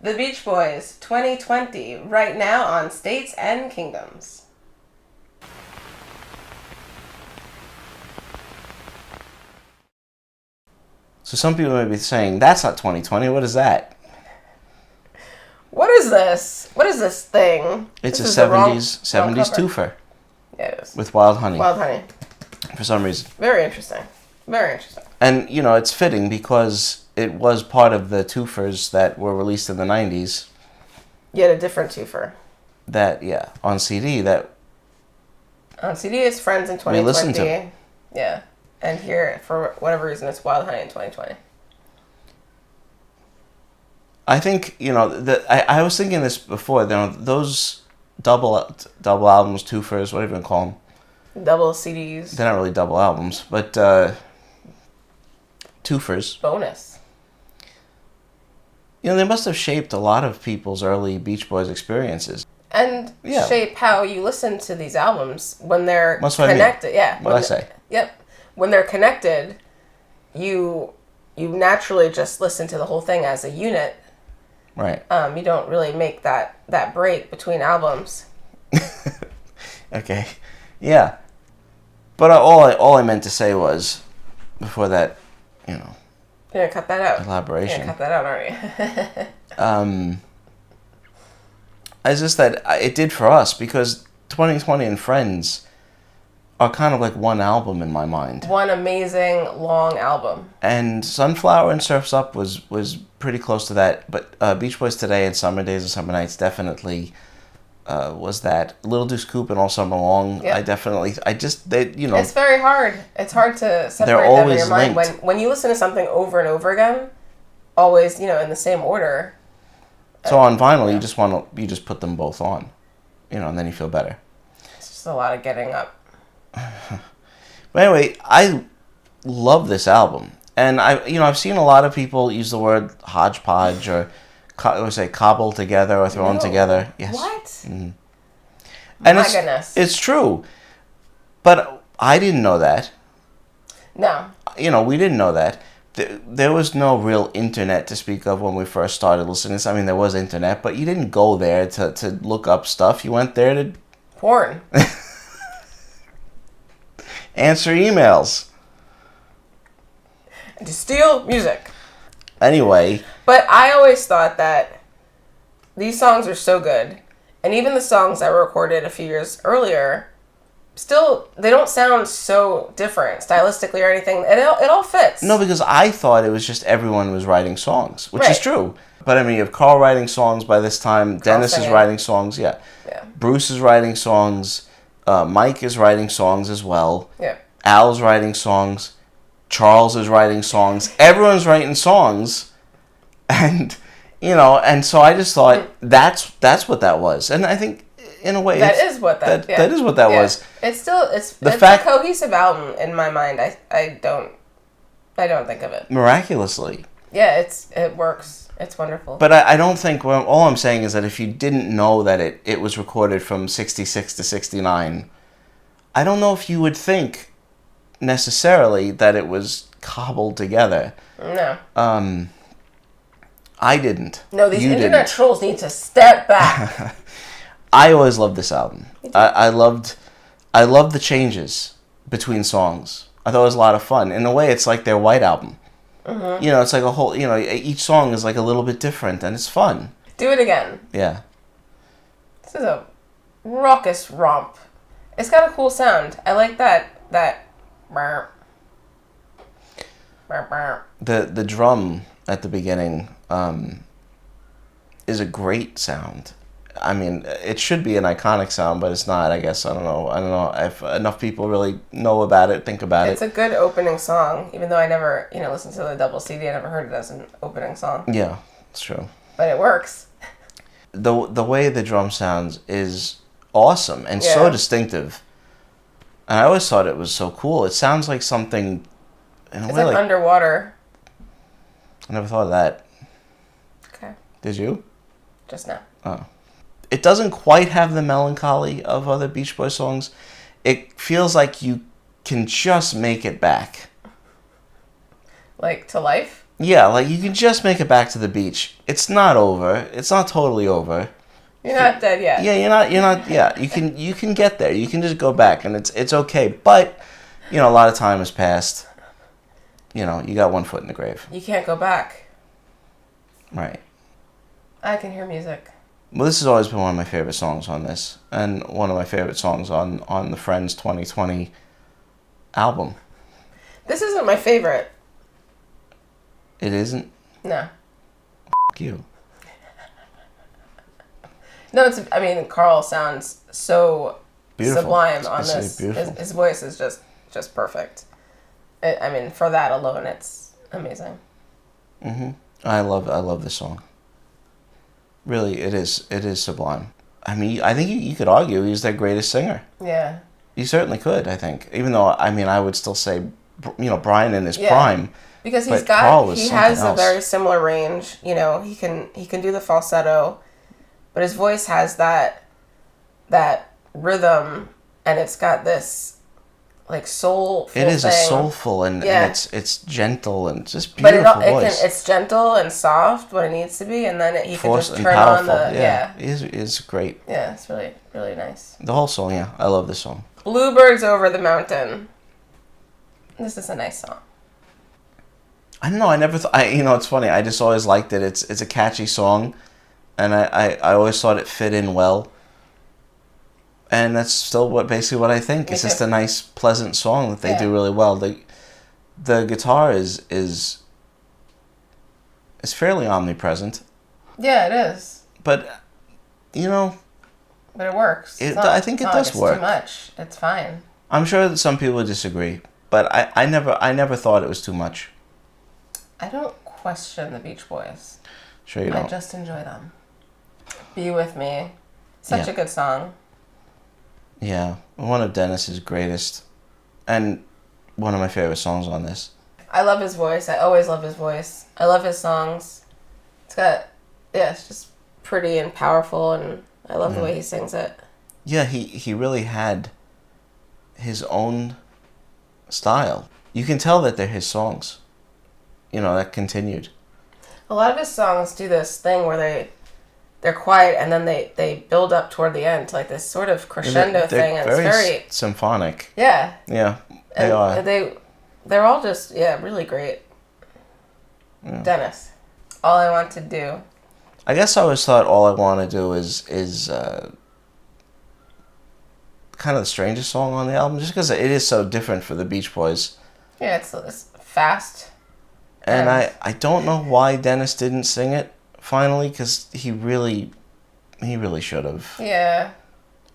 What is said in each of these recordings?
The Beach Boys 2020, right now on States and Kingdoms. So some people may be saying, that's not 2020, what is that? What is this? What is this thing? It's this a 70s twofer. Yeah, it is. With Wild Honey. Wild Honey. For some reason. Very interesting. Very interesting. And, it's fitting because it was part of the twofers that were released in the 90s. Yet a different twofer. On CD that... On CD it's Friends in 2020. We listened to. Yeah. And here, for whatever reason, it's Wild Honey in 2020. I think, I was thinking this before, those double albums, twofers, whatever you want to call them. Double CDs. They're not really double albums, but twofers. Bonus. They must have shaped a lot of people's early Beach Boys experiences. And shape how you listen to these albums when they're connected. Yeah. What I say. Yep. When they're connected, you naturally just listen to the whole thing as a unit. Right. You don't really make that break between albums. Okay. Yeah. But all I meant to say was, before that, You're going to cut that out. Elaboration. You're going to cut that out, aren't you? It's just that it did for us, because 2020 and Friends are kind of like one album in my mind. One amazing long album. And Sunflower and Surf's Up was pretty close to that, but Beach Boys Today and Summer Days and Summer Nights definitely was that. Little Deuce Coupe and All Summer Long. Yep. It's very hard. It's hard to separate them in your mind. When you listen to something over and over again, always, in the same order. So on vinyl, you just put them both on, and then you feel better. It's just a lot of getting up. But anyway, I love this album, and I've seen a lot of people use the word hodgepodge or say cobbled together or thrown together. Yes. What? Mm-hmm. And My goodness. It's true, but I didn't know that. No. We didn't know that. There was no real internet to speak of when we first started listening. I mean, there was internet, but you didn't go there to look up stuff. You went there to... Porn. Answer emails. And to steal music. Anyway. But I always thought that these songs are so good. And even the songs that were recorded a few years earlier, still, they don't sound so different stylistically or anything. It all fits. No, because I thought it was just everyone was writing songs, which is true. But I mean, you have Carl writing songs by this time. Dennis is writing songs, yeah. Bruce is writing songs. Mike is writing songs as well. Yeah. Al's writing songs. Charles is writing songs. Everyone's writing songs. And, and so I just thought that's what that was. And I think, in a way, that is what that was. It's a cohesive album in my mind. I don't think of it miraculously. Yeah, it works. It's wonderful. But I don't think, all I'm saying is that if you didn't know that it was recorded from 66 to 69, I don't know if you would think necessarily that it was cobbled together. No. I didn't. No, these internet trolls need to step back. I always loved this album. I loved the changes between songs. I thought it was a lot of fun. In a way, it's like their White Album. Mm-hmm. It's like a whole, each song is like a little bit different, and it's fun. Do it again. Yeah. This is a raucous romp. It's got a cool sound. I like that. The drum at the beginning is a great sound. I mean, it should be an iconic sound, but it's not, I guess. I don't know if enough people really know about it, think about it. It's a good opening song, even though I never, listened to the double CD. I never heard it as an opening song. Yeah, it's true. But it works. The way the drum sounds is awesome and so distinctive. And I always thought it was so cool. It sounds like something... It's like underwater. I never thought of that. Okay. Did you? Just now. Oh. It doesn't quite have the melancholy of other Beach Boys songs. It feels like you can just make it back. Like To Life? Yeah, like you can just make it back to the beach. It's not over. It's not totally over. You're not dead yet. Yeah, you're not. Yeah, you can get there. You can just go back, and it's okay. But a lot of time has passed. You got one foot in the grave. You can't go back. Right. I can hear music. Well, this has always been one of my favorite songs on this, and one of my favorite songs on the Friends 2020 album. This isn't my favorite. It isn't? No. F*** you. No, Carl sounds so beautiful. Sublime on it's this. Beautiful. His voice is just perfect. For that alone, it's amazing. Mm-hmm. I love this song. Really, it is sublime. I think you could argue he's their greatest singer. Yeah. You certainly could, I think. Even though, I would still say, Brian in his prime. Because he has a very similar range. He can do the falsetto, but his voice has that rhythm, and it's got this like soulful. It is thing. A soulful and it's gentle and just beautiful voice. It's gentle and soft when it needs to be, and then he can just turn powerful. on the It is great. Yeah, it's really really nice. The whole song, yeah, I love this song. Bluebirds over the mountain. This is a nice song. I don't know. I never thought. It's funny. I just always liked it. It's a catchy song, and I always thought it fit in well. And that's still basically what I think. It's just a nice, pleasant song that they do really well. The guitar is fairly omnipresent. Yeah, it is. But But it works. I think it does work. Too much. It's fine. I'm sure that some people would disagree, but I never thought it was too much. I don't question the Beach Boys. Sure you don't. I just enjoy them. Be With Me. Such a good song. Yeah, one of Dennis's greatest, and one of my favorite songs on this. I love his voice. I always love his voice. I love his songs. It's just pretty and powerful, and I love the way he sings it. Yeah, he really had his own style. You can tell that they're his songs. That continued. A lot of his songs do this thing where they're quiet and then they build up toward the end to like this sort of crescendo thing, and it's very symphonic. Yeah. Yeah, they are. They're all just really great. Yeah. Dennis, All I Want to Do. I guess I always thought All I Want to Do is kind of the strangest song on the album, just because it is so different for the Beach Boys. Yeah, it's fast. And I don't know why Dennis didn't sing it finally, because he really should have. Yeah.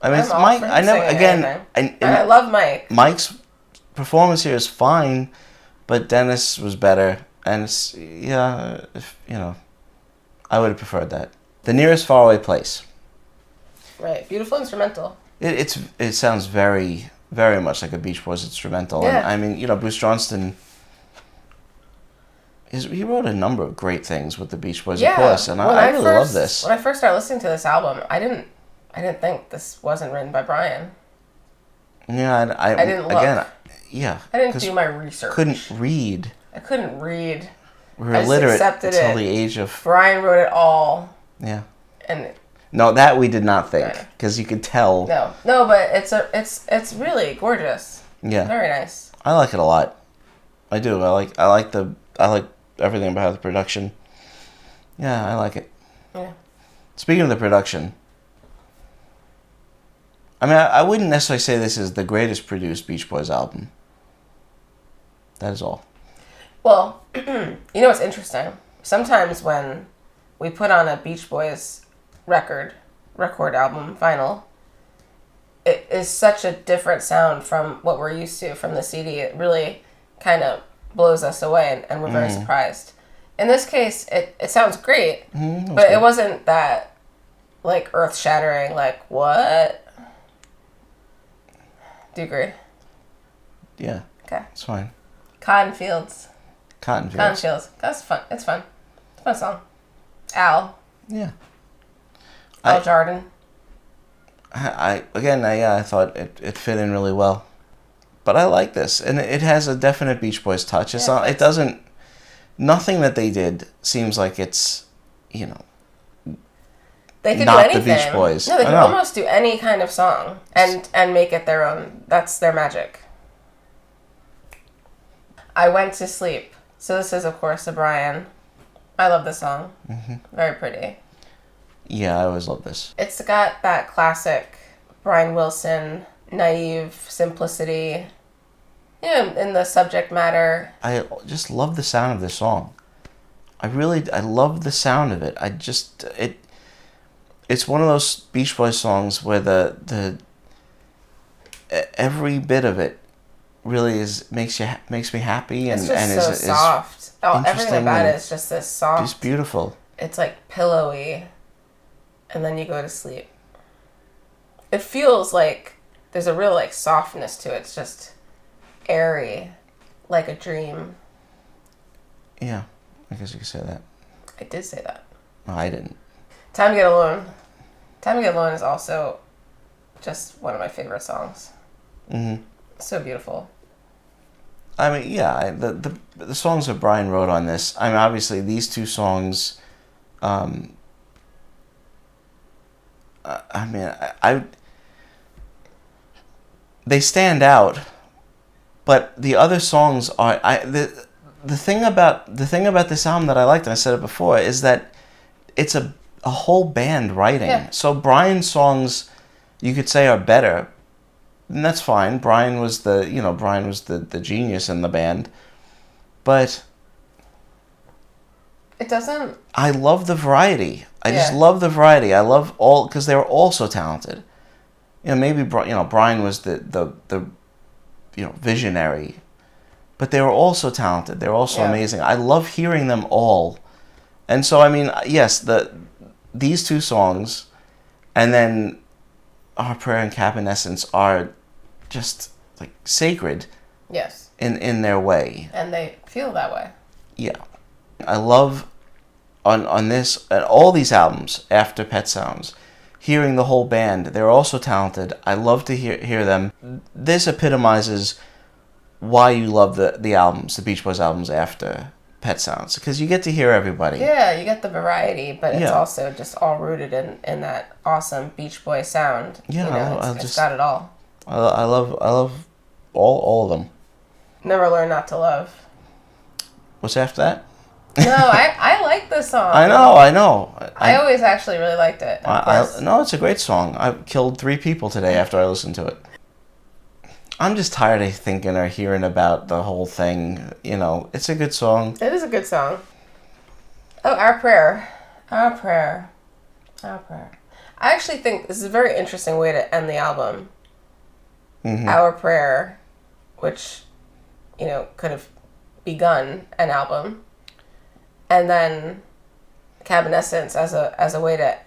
It's Mike. I never again. I love Mike. Mike's performance here is fine, but Dennis was better, and I would have preferred that. The Nearest Faraway Place. Right, beautiful instrumental. It sounds very, very much like a Beach Boys instrumental, and Bruce Johnston. He wrote a number of great things with the Beach Boys, of course, and I really love this. When I first started listening to this album, I didn't think this wasn't written by Brian. Yeah, I didn't look. Again, yeah. I didn't do my research. I couldn't read. We were illiterate until the age of... Brian wrote it all. Yeah. And no, that we did not think, because you could tell. No, but it's really gorgeous. Yeah. Very nice. I like it a lot. I do. I like everything about the production. Yeah, I like it. Yeah. Speaking of the production, I wouldn't necessarily say this is the greatest produced Beach Boys album. That is all. Well, what's interesting? Sometimes when we put on a Beach Boys record album, vinyl, it is such a different sound from what we're used to from the CD. It really kind of blows us away, and we're very surprised. In this case, it sounds great, but it wasn't that like earth-shattering, like, what? Do you agree? Yeah. Okay. It's fine. Cotton Fields. That's fun. It's fun. It's a fun song. Al. Yeah. Al Jardin. I thought it fit in really well. But I like this, and it has a definite Beach Boys touch. It's not. It doesn't. nothing that they did seems like it's, you know, they could not do anything. the Beach Boys. No, they could almost do any kind of song and make it their own. That's their magic. I Went to Sleep. So this is, of course, a Brian. I love this song. Mm-hmm. Very pretty. Yeah, I always love this. It's got that classic Brian Wilson, naive simplicity, in the subject matter. I just love the sound of this song. I love the sound of it. It's one of those Beach Boys songs where the every bit of it really makes me happy and is soft. Everything about it is just this soft. It's beautiful. It's like pillowy, and then you go to sleep. It feels like there's a real like softness to it. It's just airy, like a dream. Yeah, I guess you could say that. I did say that. No, I didn't. Time to Get Alone. Time to Get Alone is also just one of my favorite songs. Mm-hmm. So beautiful. I mean, yeah, the songs that Brian wrote on this, I mean, obviously these two songs, they stand out, but the other songs are, the thing about this album that I liked, and I said it before, is that it's a whole band writing. Yeah. So Brian's songs, you could say, are better. And that's fine. Brian was the genius in the band. But it doesn't... I love the variety. I just love the variety. I love all... Because they were all so talented. Maybe Brian was the visionary. But they were all so talented. They were all so amazing. I love hearing them all. And so, I mean, yes, these two songs, and then Our Prayer and Cabanescence are just like sacred. Yes. In their way. And they feel that way. Yeah. I love on this and all these albums after Pet Sounds, hearing the whole band. They're also talented. I love to hear them. This epitomizes why you love the albums, the Beach Boys albums after Pet Sounds, because you get to hear everybody. Yeah, you get the variety, but it's also just all rooted in that awesome Beach Boy sound. Yeah, it's got it all. I love all of them. Never Learn Not to Love. What's after that? No, I like this song. I know. I always actually really liked it. No, it's a great song. I killed 3 people today after I listened to it. I'm just tired of thinking or hearing about the whole thing. It's a good song. It is a good song. Oh, Our Prayer. Our Prayer. Our Prayer. I actually think this is a very interesting way to end the album. Mm-hmm. Our Prayer, which, could have begun an album. And then Cabanescence as a way to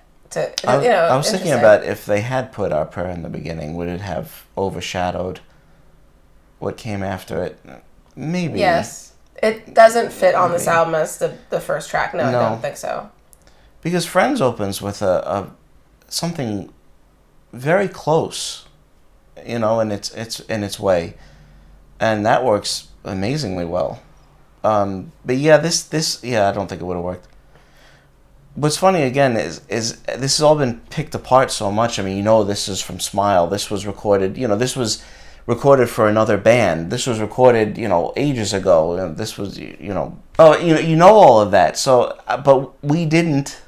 I was thinking about if they had put Our Prayer in the beginning, would it have overshadowed what came after it? Maybe. Yes. It doesn't fit on this album as the first track. No, I don't think so. Because Friends opens with a something very close, in its way, and that works amazingly well. But yeah, this I don't think it would have worked. What's funny again is this has all been picked apart so much. I mean, this is from Smile. This was recorded. This was recorded for another band. This was recorded, ages ago. This was, all of that. So, but we didn't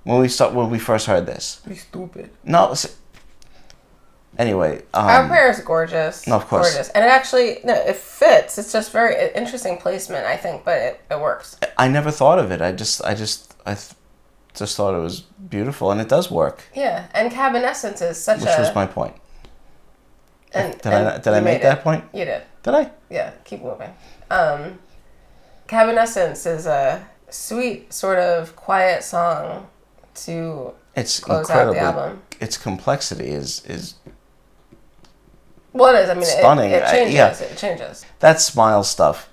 when we first heard this. Be stupid. No. Anyway, Our Prayer is gorgeous. No, of course. Gorgeous. And it actually, it fits. It's just very interesting placement, I think, but it works. I never thought of it. I just thought it was beautiful, and it does work. Yeah, and Cabanescence is such Which was my point. Did I make that point? You did. Did I? Yeah, keep moving. Cabanescence is a sweet, sort of quiet song to close out the album. Its complexity is well, it is. I mean, stunning. It changes. It changes. That Smile stuff.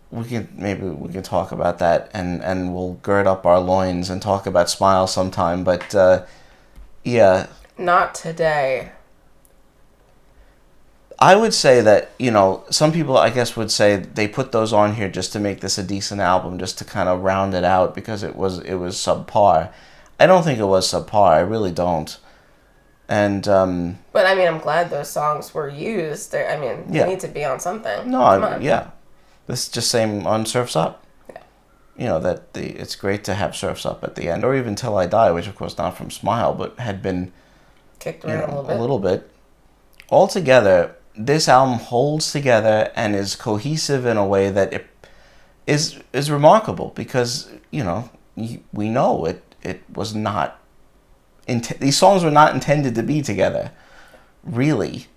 We can talk about that, and we'll gird up our loins and talk about Smile sometime. But yeah, not today. I would say that, you know, some people, I guess, would say they put those on here just to make this a decent album, just to kind of round it out because it was subpar. I don't think it was subpar. I really don't. And but I mean, I'm glad those songs were used. I mean, they need to be on something. No, yeah. This is just same on Surf's Up. Yeah. You know, it's great to have Surf's Up at the end, or even Till I Die, which of course not from Smile, but had been kicked around a little bit. Altogether, this album holds together and is cohesive in a way that it is remarkable because, you know, we know it was not. These songs were not intended to be together, really,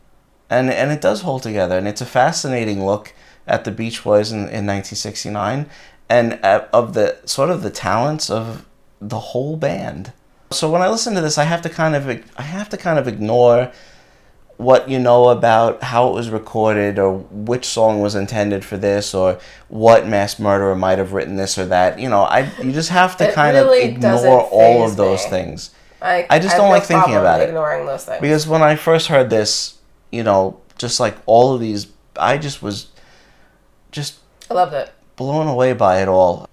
and it does hold together, and it's a fascinating look at the Beach Boys in 1969, and of the sort of the talents of the whole band. So when I listen to this, I have to kind of ignore what you know about how it was recorded or which song was intended for this or what mass murderer might have written this or that. You know, you just have to kind of ignore all of those things. I just don't like thinking about it. Ignoring those things. Because when I first heard this, you know, just like all of these, I loved it. Blown away by it all.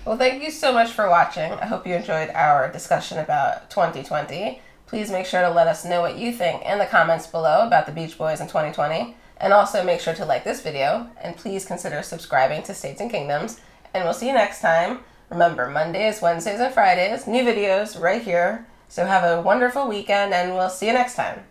Well, thank you so much for watching. I hope you enjoyed our discussion about 2020. Please make sure to let us know what you think in the comments below about the Beach Boys in 2020. And also make sure to like this video. And please consider subscribing to States and Kingdoms. And we'll see you next time. Remember, Mondays, Wednesdays, and Fridays, new videos right here. So have a wonderful weekend, and we'll see you next time.